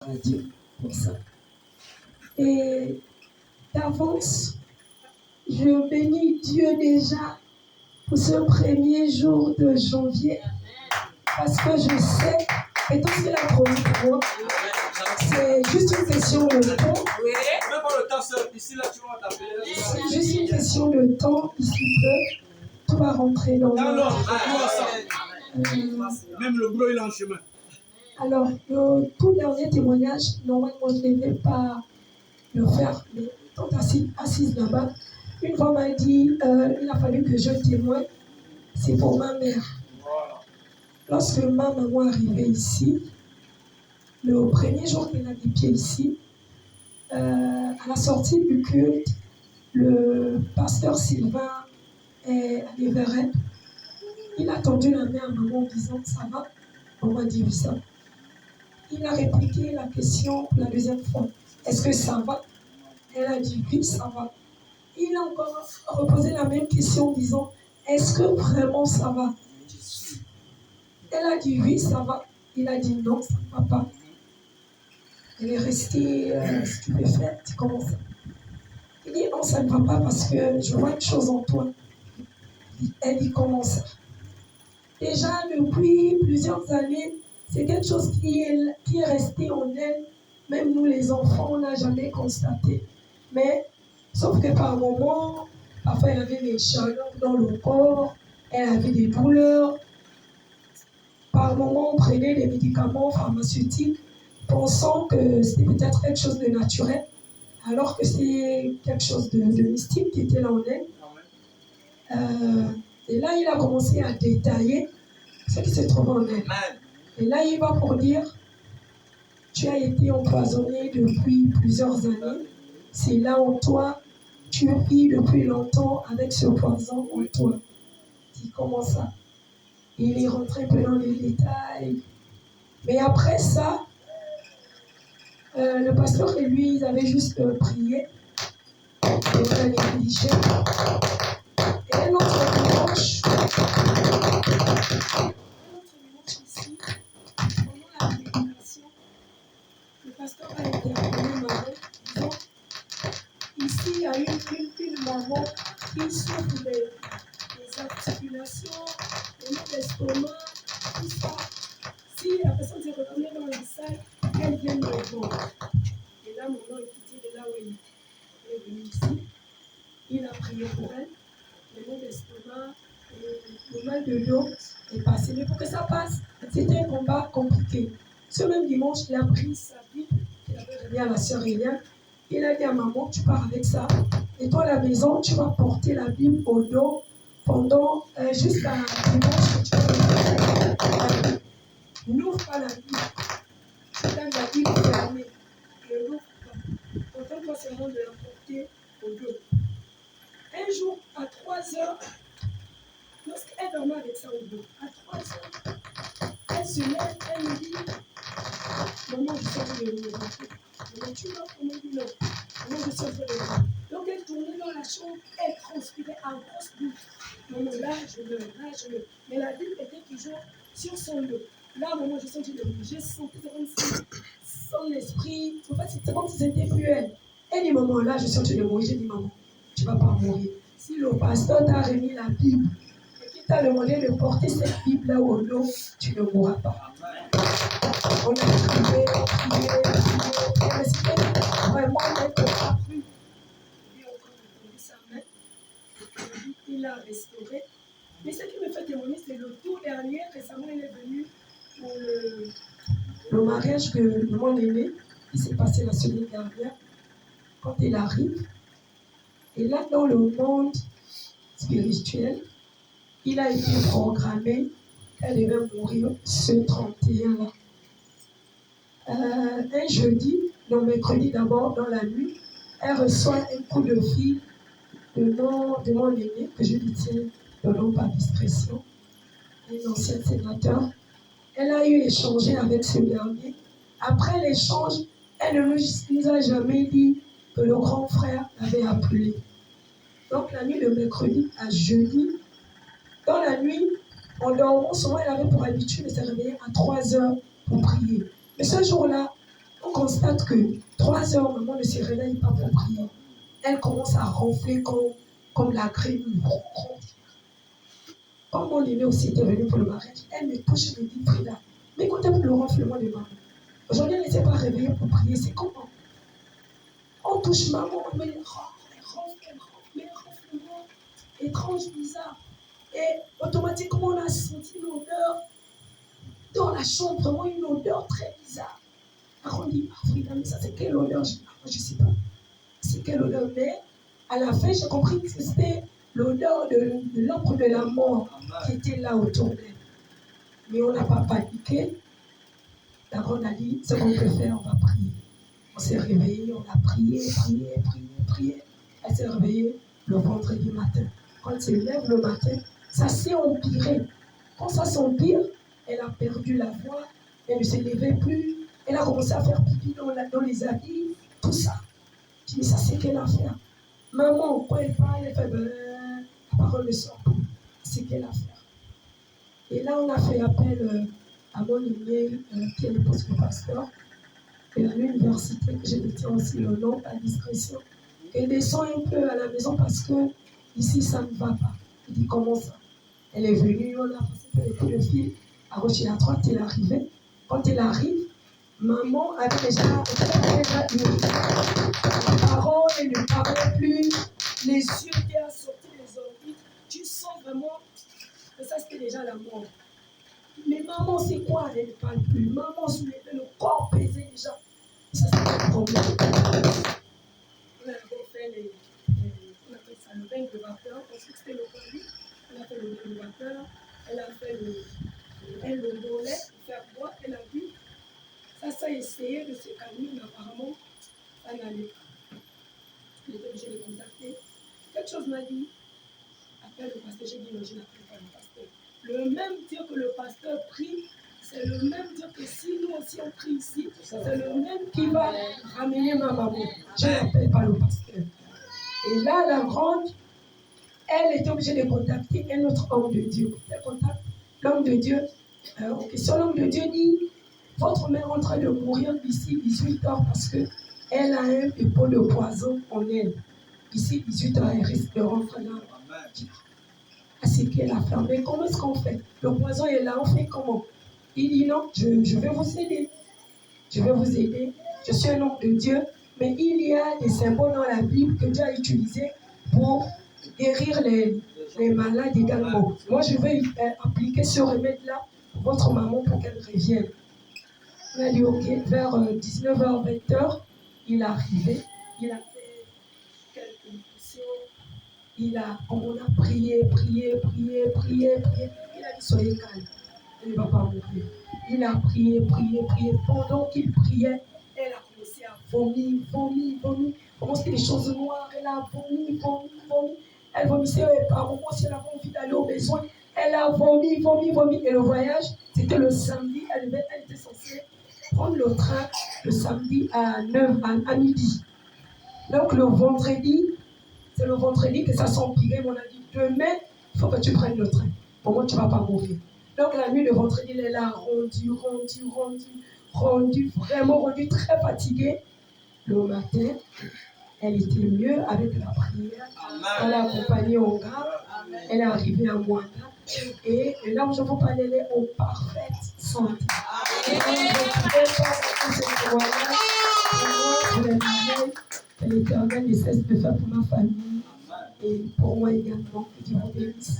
à Dieu pour ça. Et d'avance, je bénis Dieu déjà pour ce premier jour de janvier, parce que je sais, et tout ce qu'il a promis pour moi, c'est juste une question de temps. C'est juste une question de temps, ici peu, tout va rentrer dans l'ordre. Même le gros, il est en chemin. Alors, le tout dernier témoignage, normalement, je ne devais pas le faire, mais quand assise là-bas, une fois m'a dit, il a fallu que je témoigne, c'est pour ma mère. Lorsque ma maman est arrivée ici, le premier jour qu'elle a mis pied ici, à la sortie du culte, le pasteur Sylvain est allé vers elle. Il a tendu la main à maman en disant, ça va? Maman a dit oui, ça va. Il a répliqué la question pour la deuxième fois. Est-ce que ça va? Elle a dit oui, ça va. Il a encore reposé la même question en disant, est-ce que vraiment ça va? Elle a dit oui, ça va. Il a dit non, ça ne va pas. Elle est restée stupéfaite. Comment ça? Il dit non, ça ne va pas parce que je vois une chose en toi. Elle dit comment ça? Déjà depuis plusieurs années, c'est quelque chose qui est resté en elle. Même nous les enfants, on n'a jamais constaté. Mais, sauf que par moments, parfois elle avait des chaleurs dans le corps, elle avait des douleurs. Par moments, on prenait des médicaments pharmaceutiques pensant que c'était peut-être quelque chose de naturel, alors que c'est quelque chose de mystique qui était là en elle. Et là, il a commencé à détailler ce qui se trouve en elle. Et là, il va pour dire, tu as été empoisonné depuis plusieurs années. C'est là en toi, tu vis depuis longtemps avec ce poison en toi. Il commence ça. Il est rentré un peu dans les détails. Mais après ça, le pasteur et lui, ils avaient juste prié. Et on a négligé. Et un autre dimanche ici, pendant la prédication, le pasteur a interpellé maman, disant, ici, il y a une maman qui souffre des articulations, des maux d'estomac, tout ça. Si la personne se reconnaît dans la salle, elle vient me voir. Et là, maman est quittée de là où elle est venue ici. Il a prié pour elle. Les maux d'estomac, le mal de dos est passé. Mais pour que ça passe, c'était un combat compliqué. Ce même dimanche, il a pris sa Bible qu'il avait donnée à la sœur Eliane. Il a dit à maman, tu pars avec ça. Et toi, à la maison, tu vas porter la Bible au dos pendant jusqu'à dimanche. Tu vas n'ouvre pas la Bible. Tu donnes la Bible fermée. Ne l'ouvre pas. Contente-toi seulement de la porter au dos. Un jour, à 3 heures, lorsqu'elle dormait avec ça au dos, à 3 heures, elle se lève, elle me dit, maman, je suis en train de me rentrer. Maman, tu vas? On me dit non. Maman, je suis en train de me rentrer. Donc, elle tournait dans la chambre, elle transpirait en grosse boue. Maman, là, je meurs, là, je meurs. Mais la Bible était toujours sur son dos. Là, maman, je sentais le bruit. J'ai senti comme si son esprit, en fait, c'est comme si c'était plus elle. Elle dit, maman, là, je suis en train de mourir. J'ai dit, maman, tu ne vas pas mourir. Si le pasteur t'a remis la Bible et qu'il t'a demandé de porter cette Bible-là au dos, tu ne mourras pas. On a prié, mais c'était vraiment n'être pas cru. Il est en train de tomber sa main. Il l'a restauré. Mais ce qui me fait témoigner, c'est le tout dernier. Récemment, il est venu pour le mariage de mon aîné. Il s'est passé la semaine dernière. Quand il arrive, et là, dans le monde spirituel, il a été programmé qu'elle devait mourir ce 31-là. Un jeudi, le mercredi d'abord, dans la nuit, elle reçoit un coup de fil de mon aîné, que je lui tiens de nom par discrétion, un ancien sénateur. Elle a eu échangé avec ce dernier. Après l'échange, elle ne nous a jamais dit que le grand frère l'avait appelé. Donc la nuit de mercredi à jeudi, dans la nuit, en dormant, souvent elle avait pour habitude de se réveiller à 3 heures pour prier. Mais ce jour-là, On constate que 3 heures, maman ne se réveille pas pour prier. Elle commence à ronfler comme la grille. Quand mon aîné aussi était venu pour le mariage, elle me touche et me dit, Frida, mais écoutez le ronflement de maman. Aujourd'hui, elle n'était pas réveillée pour prier. C'est comment? On touche maman, on met elle ronfle, mais un ronflement étrange, bizarre. Et automatiquement, on a senti une odeur dans la chambre, vraiment une odeur très bizarre. Alors on dit, Frida, mais ça c'est quelle odeur? Je ne sais pas. C'est quelle odeur? Mais à la fin, j'ai compris que c'était l'odeur de l'ombre de la mort qui était là autour d'elle. Mais on n'a pas paniqué. D'abord, on a dit, ce qu'on peut faire, on va prier. On s'est réveillé, on a prié. Elle s'est réveillée le vendredi matin. Quand elle se lève le matin, ça s'est empiré. Quand ça s'empire, elle a perdu la voix, elle ne se levait plus, elle a commencé à faire pipi dans les habits, tout ça. Je dis, mais ça c'est quelle affaire? Maman, quand elle parle, elle fait la parole ne sort pas. C'est quelle affaire? Et là, on a fait appel à mon aîné, qui est le poste de pasteur, et à l'université, que je détiens aussi le nom à discrétion. Elle descend un peu à la maison parce que ici, ça ne va pas. Il dit, comment ça? Elle est venue, on a passé les coups de fil à gauche et à droite, elle est arrivée. Quand elle arrive, maman avait déjà eu la parole, elle ne parlait plus, les yeux étaient assortis, les orbites. Tu sens vraiment que ça c'était déjà la mort. Mais maman, c'est quoi? Elle ne parle plus. Maman soulevait le corps pesé déjà. Ça c'était le problème. On a fait on appelle ça le bain de vapeur, parce que c'était le conduit. Elle a fait le bain de vapeur, elle a fait le donnet pour faire boire, elle a vu. Ça a essayé de se calmer, mais apparemment, ça n'allait pas. Il était obligé de contacter. Quelque chose m'a dit, appelle le pasteur. J'ai dit non, je n'appelle pas le pasteur. Le même Dieu que le pasteur prie, c'est le même Dieu que si nous aussi on prie ici, c'est le même qui va ramener ma maman. Je n'appelle pas le pasteur. Et là, la grande, elle était obligée de contacter un autre homme de Dieu. Elle contacte l'homme de Dieu. En question, l'homme de Dieu dit, votre mère est en train de mourir d'ici 18 heures parce qu'elle a un dépôt de poison en elle. D'ici 18 heures, elle risque de rentrer là. Ah, c'est qu'elle a fermé. Comment est-ce qu'on fait? Le poison est là, on fait comment? Il dit non, je vais vous aider. Je vais vous aider. Je suis un homme de Dieu. Mais il y a des symboles dans la Bible que Dieu a utilisés pour guérir les malades également. Moi, je vais appliquer ce remède-là pour votre maman pour qu'elle revienne. On a dit ok, vers 19h, 20h, il est arrivé. Il a fait quelques missions. On a prié. Il a dit soyez calme. Elle ne va pas mourir. Il a prié. Pendant qu'il priait, elle a commencé à vomir. Comment c'était des choses noires. Elle a vomi. Elle vomissait par moments si elle avait envie d'aller au besoin. Elle a vomi. Et le voyage, c'était le samedi. Elle était censée prendre le train le samedi à midi. Donc le vendredi, c'est le vendredi que ça s'empirait. On a dit demain, il faut que tu prennes le train. Pour moi, tu ne vas pas mourir. Donc la nuit de vendredi, elle a rendu très fatiguée. Le matin, elle était mieux avec la prière. Elle a accompagné au gars. Elle est arrivée à Moana. Et là où je vous parle, elle est en parfaite santé. Je ne pouvais pas faire ce témoignage. Que l'Éternel ne cesse de faire pour ma famille et pour moi également. Que Dieu vous bénisse.